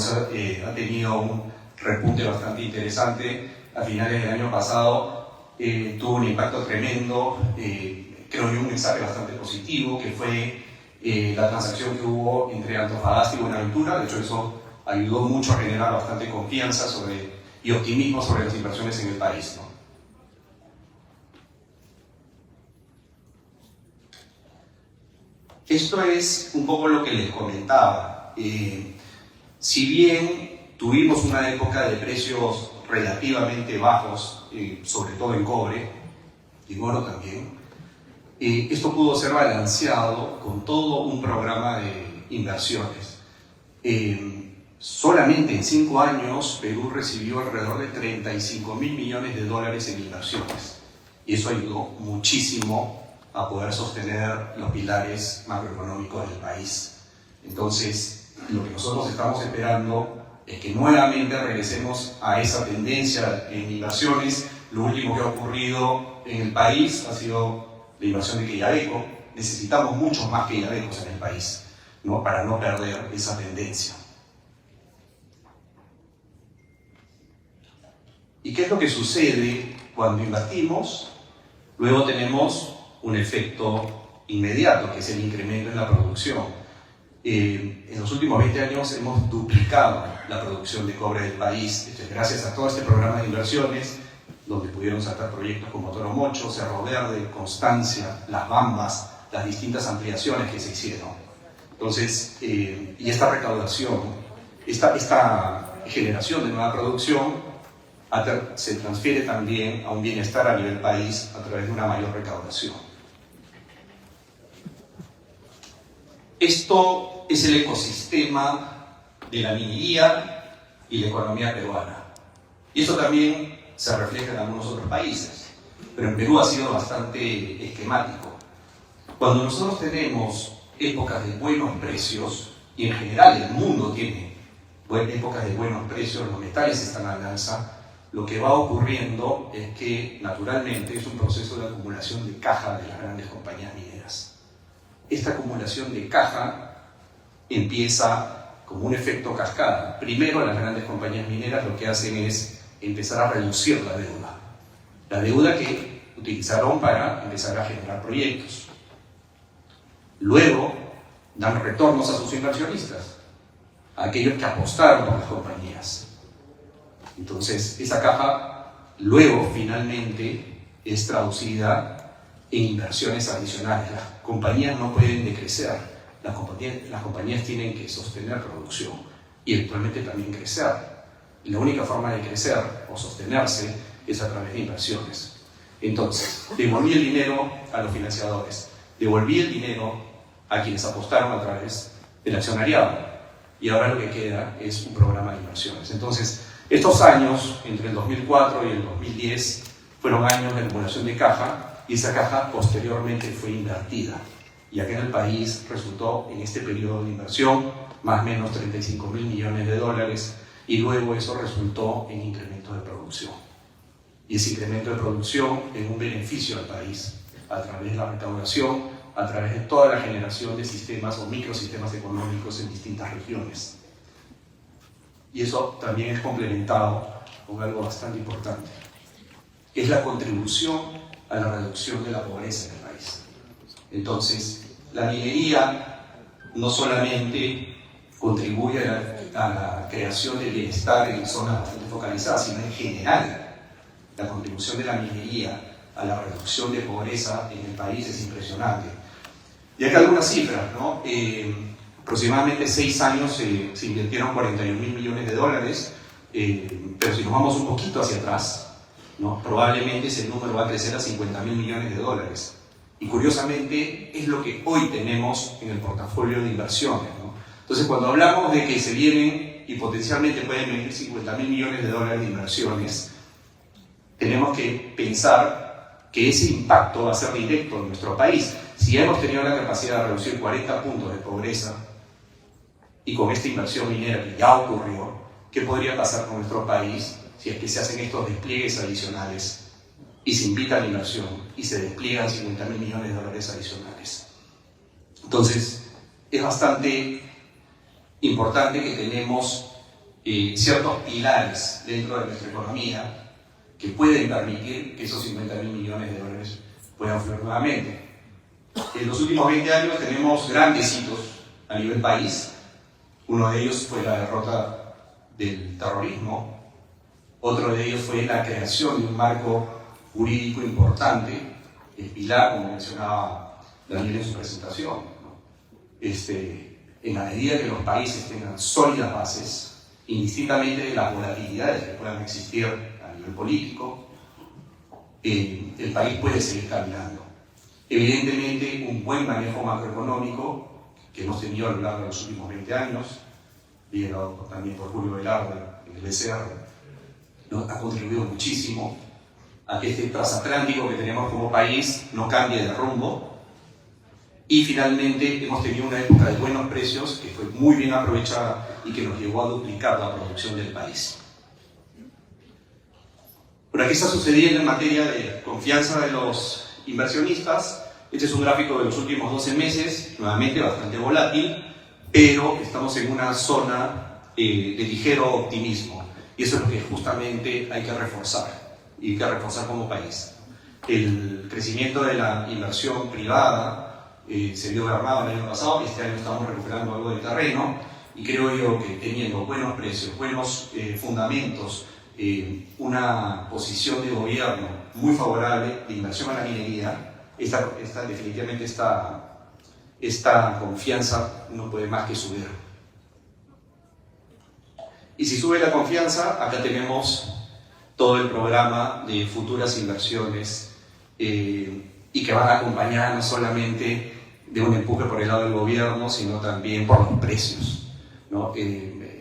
bolsa ha tenido un repunte bastante interesante. A finales del año pasado tuvo un impacto tremendo, creo yo un mensaje bastante positivo, que fue la transacción que hubo entre Antofagasta y Buenaventura. De hecho, eso ayudó mucho a generar bastante confianza y optimismo sobre las inversiones en el país, ¿no? Esto es un poco lo que les comentaba. Si bien tuvimos una época de precios relativamente bajos, sobre todo en cobre, y en oro también, esto pudo ser balanceado con todo un programa de inversiones. Solamente en 5 años Perú recibió alrededor de 35.000 millones de dólares en inversiones, y eso ayudó muchísimo a poder sostener los pilares macroeconómicos del país. Entonces, lo que nosotros estamos esperando es que nuevamente regresemos a esa tendencia en inversiones. Lo último que ha ocurrido en el país ha sido la inversión de Quellaveco. Necesitamos muchos más Quellavecos en el país, ¿no? Para no perder esa tendencia. ¿Y qué es lo que sucede cuando invertimos? Luego tenemos un efecto inmediato, que es el incremento en la producción. En los últimos 20 años hemos duplicado la producción de cobre del país, gracias a todo este programa de inversiones, donde pudieron saltar proyectos como Toro Mocho, Cerro Verde, Constancia, Las Bambas, las distintas ampliaciones que se hicieron. Entonces, y esta recaudación, esta generación de nueva producción se transfiere también a un bienestar a nivel país a través de una mayor recaudación. Esto es el ecosistema de la minería y la economía peruana. Y eso también se refleja en algunos otros países, pero en Perú ha sido bastante esquemático. Cuando nosotros tenemos épocas de buenos precios, y en general el mundo tiene épocas de buenos precios, los metales están al alza, lo que va ocurriendo es que naturalmente es un proceso de acumulación de caja de las grandes compañías mineras. Esta acumulación de caja empieza como un efecto cascada. Primero, las grandes compañías mineras lo que hacen es empezar a reducir la deuda que utilizaron para empezar a generar proyectos. Luego, dan retornos a sus inversionistas, a aquellos que apostaron por las compañías. Entonces, esa caja luego finalmente es traducida en inversiones adicionales. Las compañías no pueden decrecer, las compañías tienen que sostener producción y eventualmente también crecer. Y la única forma de crecer o sostenerse es a través de inversiones. Entonces, devolví el dinero a los financiadores, devolví el dinero a quienes apostaron a través del accionariado, y ahora lo que queda es un programa de inversiones. Entonces, estos años, entre el 2004 y el 2010, fueron años de acumulación de caja, y esa caja posteriormente fue invertida. Y acá en el país resultó, en este periodo de inversión, más o menos 35.000 millones de dólares, y luego eso resultó en incremento de producción. Y ese incremento de producción es un beneficio al país, a través de la recaudación, a través de toda la generación de sistemas o microsistemas económicos en distintas regiones. Y eso también es complementado con algo bastante importante. Es la contribución a la reducción de la pobreza en el país. Entonces, la minería no solamente contribuye a la creación de bienestar en zonas bastante focalizadas, sino en general, la contribución de la minería a la reducción de pobreza en el país es impresionante. Y acá algunas cifras, ¿no? Aproximadamente 6 años se invirtieron 41.000 millones de dólares, pero si nos vamos un poquito hacia atrás, ¿no? Probablemente ese número va a crecer a 50.000 millones de dólares. Y curiosamente es lo que hoy tenemos en el portafolio de inversiones, ¿no? Entonces, cuando hablamos de que se vienen y potencialmente pueden venir 50.000 millones de dólares de inversiones, tenemos que pensar que ese impacto va a ser directo en nuestro país. Si hemos tenido la capacidad de reducir 40 puntos de pobreza, y con esta inversión minera que ya ocurrió, ¿qué podría pasar con nuestro país si es que se hacen estos despliegues adicionales y se invita a la inversión y se despliegan 50.000 millones de dólares adicionales? Entonces, es bastante importante que tenemos ciertos pilares dentro de nuestra economía que pueden permitir que esos 50.000 millones de dólares puedan fluir nuevamente. En los últimos 20 años tenemos grandes hitos a nivel país. Uno de ellos fue la derrota del terrorismo. Otro de ellos fue la creación de un marco jurídico importante, el pilar, como mencionaba Daniel en su presentación, ¿no? En la medida que los países tengan sólidas bases, indistintamente de las volatilidades que puedan existir a nivel político, el país puede seguir caminando. Evidentemente, un buen manejo macroeconómico que hemos tenido a lo largo de los últimos 20 años, liderado también por Julio Velarde en el BCR, ha contribuido muchísimo a que este transatlántico que tenemos como país no cambie de rumbo. Y finalmente hemos tenido una época de buenos precios que fue muy bien aprovechada y que nos llevó a duplicar la producción del país. Pero ¿qué está sucediendo en materia de confianza de los inversionistas? Este es un gráfico de los últimos 12 meses, nuevamente bastante volátil, pero estamos en una zona de ligero optimismo. Y eso es lo que justamente hay que reforzar, y hay que reforzar como país. El crecimiento de la inversión privada se vio mermado el año pasado, este año estamos recuperando algo de terreno, y creo yo que teniendo buenos precios, buenos fundamentos, una posición de gobierno muy favorable de inversión a la minería, definitivamente esta confianza no puede más que subir. Y si sube la confianza, acá tenemos todo el programa de futuras inversiones y que van acompañadas no solamente de un empuje por el lado del gobierno, sino también por los precios, ¿no?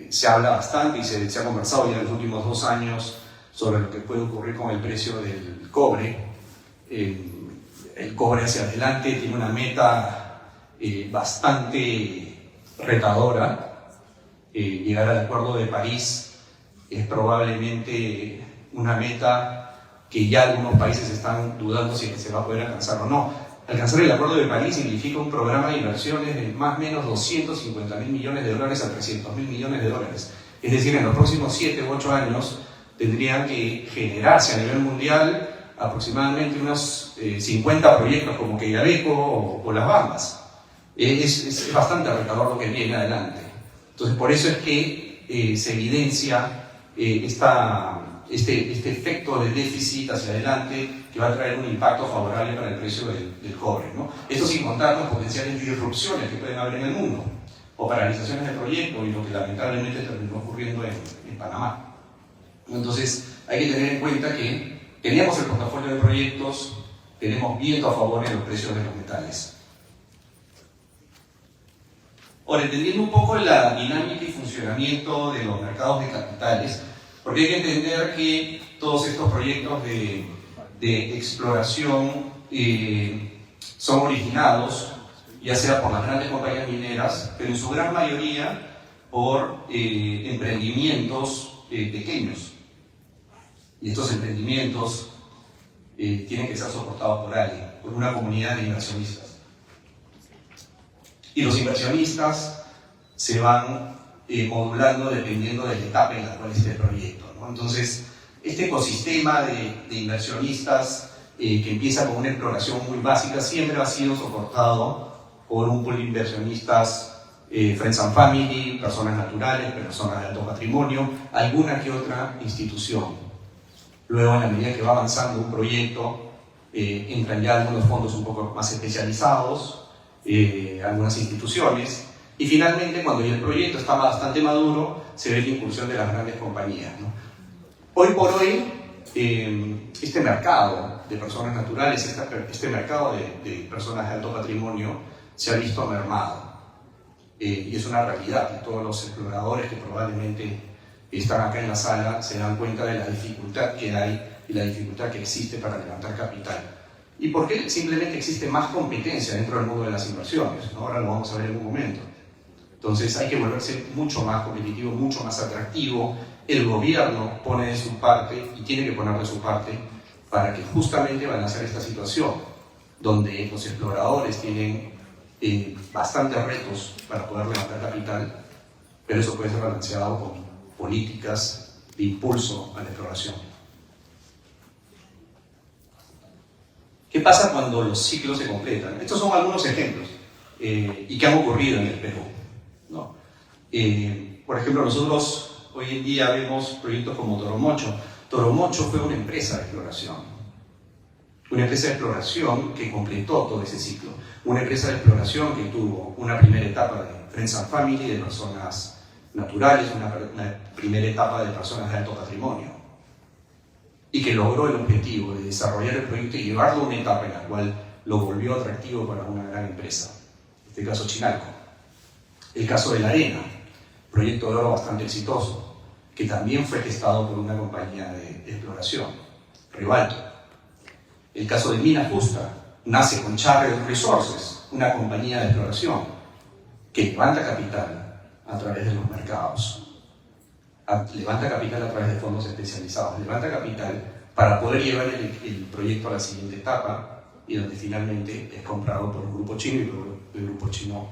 Se habla bastante y se ha conversado ya en los últimos 2 años sobre lo que puede ocurrir con el precio del cobre. El cobre hacia adelante tiene una meta bastante retadora. Llegar al Acuerdo de París es probablemente una meta que ya algunos países están dudando si se va a poder alcanzar o no. Alcanzar el Acuerdo de París significa un programa de inversiones de más o menos 250.000 millones de dólares a 300.000 millones de dólares. Es decir, en los próximos 7 u 8 años tendrían que generarse a nivel mundial aproximadamente unos 50 proyectos como Quellaveco o Las Bambas. Es bastante retador lo que viene adelante. Entonces, por eso es que se evidencia este efecto de déficit hacia adelante que va a traer un impacto favorable para el precio del cobre, ¿no? Esto sin contar las potenciales disrupciones que pueden haber en el mundo, o paralizaciones de proyectos, y lo que lamentablemente terminó ocurriendo en Panamá. Entonces, hay que tener en cuenta que teníamos el portafolio de proyectos, tenemos viento a favor en los precios de los metales. Ahora, entendiendo un poco la dinámica y funcionamiento de los mercados de capitales, porque hay que entender que todos estos proyectos de exploración son originados ya sea por las grandes compañías mineras, pero en su gran mayoría por emprendimientos pequeños. Y estos emprendimientos tienen que ser soportados por alguien, por una comunidad de inversionistas. Y los inversionistas se van modulando dependiendo de la etapa en la cual esté el proyecto, ¿no? Entonces, este ecosistema de inversionistas que empieza con una exploración muy básica siempre ha sido soportado por un pool de inversionistas Friends and Family, personas naturales, personas de alto patrimonio, alguna que otra institución. Luego, en la medida que va avanzando un proyecto, entran ya algunos fondos un poco más especializados, algunas instituciones, y finalmente, cuando ya el proyecto está bastante maduro, se ve la incursión de las grandes compañías, ¿no? Hoy por hoy, este mercado de personas naturales, este mercado de personas de alto patrimonio, se ha visto mermado. Y es una realidad, y todos los exploradores que probablemente están acá en la sala se dan cuenta de la dificultad que hay y la dificultad que existe para levantar capital. ¿Y por qué? Simplemente existe más competencia dentro del mundo de las inversiones, ¿no? Ahora lo vamos a ver en un momento. Entonces hay que volverse mucho más competitivo, mucho más atractivo. El gobierno pone de su parte y tiene que poner de su parte para que justamente balancear esta situación, donde los exploradores tienen bastantes retos para poder levantar capital, pero eso puede ser balanceado políticas de impulso a la exploración. ¿Qué pasa cuando los ciclos se completan? Estos son algunos ejemplos y que han ocurrido en el Perú, ¿no? Por ejemplo, nosotros hoy en día vemos proyectos como Toromocho. Toromocho fue una empresa de exploración. Una empresa de exploración que completó todo ese ciclo. Una empresa de exploración que tuvo una primera etapa de Friends and Family, de personas naturales, una primera etapa de personas de alto patrimonio. Y que logró el objetivo de desarrollar el proyecto y llevarlo a una etapa en la cual lo volvió atractivo para una gran empresa. En este caso, Chinalco. El caso de La Arena, proyecto de oro bastante exitoso, que también fue gestado por una compañía de exploración, Rivalto. El caso de Mina Justa, nace con Charter Resources, una compañía de exploración que levanta capital a través de los mercados. Levanta capital a través de fondos especializados, levanta capital para poder llevar el proyecto a la siguiente etapa y donde finalmente es comprado por un grupo chino y el grupo chino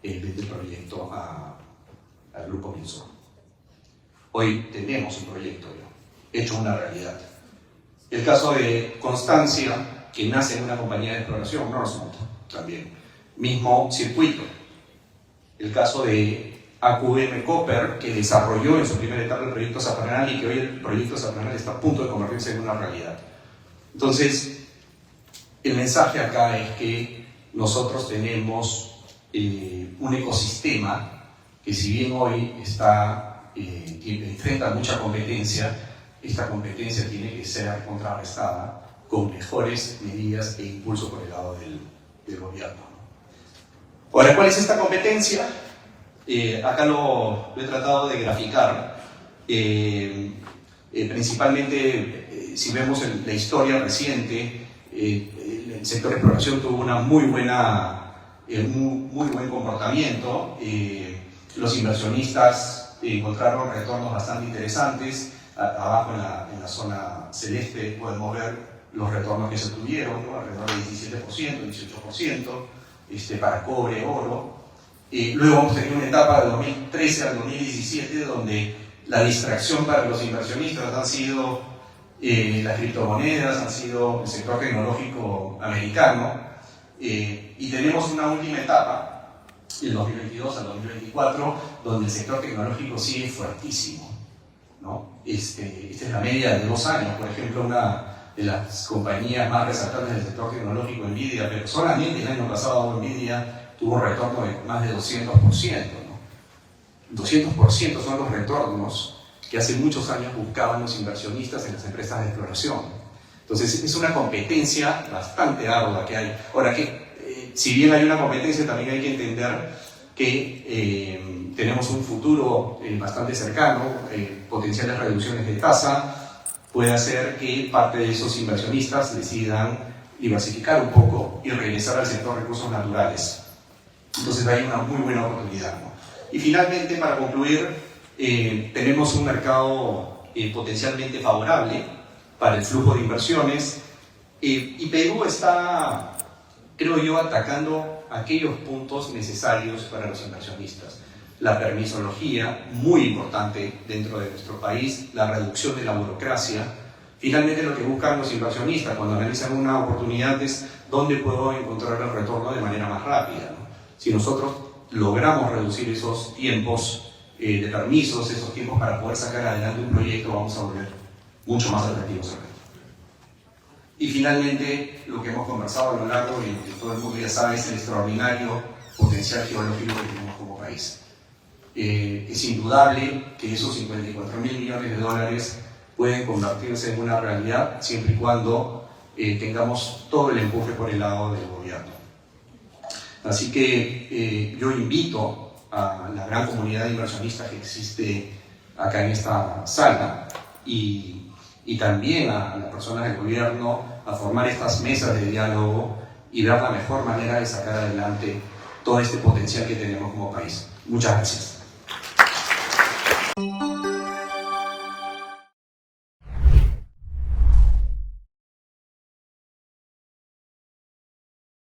vende el proyecto al grupo Minso. Hoy tenemos un proyecto ya, hecho una realidad. El caso de Constancia, que nace en una compañía de exploración, Northmont también, mismo circuito. El caso de AQM Copper, que desarrolló en su primera etapa el proyecto Zafranal y que hoy el proyecto Zafranal está a punto de convertirse en una realidad. Entonces, el mensaje acá es que nosotros tenemos un ecosistema que, si bien hoy enfrenta mucha competencia, esta competencia tiene que ser contrarrestada con mejores medidas e impulso por el lado del gobierno. Ahora, ¿cuál es esta competencia? Acá lo he tratado de graficar. Principalmente, si vemos la historia reciente, el sector de exploración tuvo una muy buen comportamiento. Los inversionistas encontraron retornos bastante interesantes. Abajo en la zona celeste podemos ver los retornos que se obtuvieron, ¿no? Alrededor del 17%, 18%, para cobre, oro. Luego hemos tenido una etapa de 2013 al 2017 donde la distracción para los inversionistas han sido las criptomonedas, han sido el sector tecnológico americano, y tenemos una última etapa, del 2022 al 2024, donde el sector tecnológico sigue fuertísimo, ¿no? Esta es la media de 2 años. Por ejemplo, una de las compañías más resaltantes del sector tecnológico, Nvidia, pero solamente el año pasado Nvidia tuvo un retorno de más de 200%, ¿no? 200% son los retornos que hace muchos años buscaban los inversionistas en las empresas de exploración. Entonces, es una competencia bastante ardua que hay. Ahora, si bien hay una competencia, también hay que entender que tenemos un futuro bastante cercano, potenciales reducciones de tasa, puede hacer que parte de esos inversionistas decidan diversificar un poco y regresar al sector de recursos naturales. Entonces hay una muy buena oportunidad, ¿no? Y finalmente, para concluir, tenemos un mercado potencialmente favorable para el flujo de inversiones, y Perú está, creo yo, atacando aquellos puntos necesarios para los inversionistas. La permisología, muy importante dentro de nuestro país, la reducción de la burocracia. Finalmente, lo que buscan los inversionistas cuando analizan una oportunidad es dónde puedo encontrar el retorno de manera más rápida, ¿no? Si nosotros logramos reducir esos tiempos de permisos, esos tiempos para poder sacar adelante un proyecto, vamos a volver mucho más atractivos al mercado. Y finalmente, lo que hemos conversado a lo largo y lo que todo el mundo ya sabe es el extraordinario potencial geológico que tenemos como país. Es indudable que esos 54.000 millones de dólares pueden convertirse en una realidad siempre y cuando tengamos todo el empuje por el lado del gobierno. Así que yo invito a la gran comunidad de inversionistas que existe acá en esta sala y también a las personas del gobierno a formar estas mesas de diálogo y ver la mejor manera de sacar adelante todo este potencial que tenemos como país. Muchas gracias.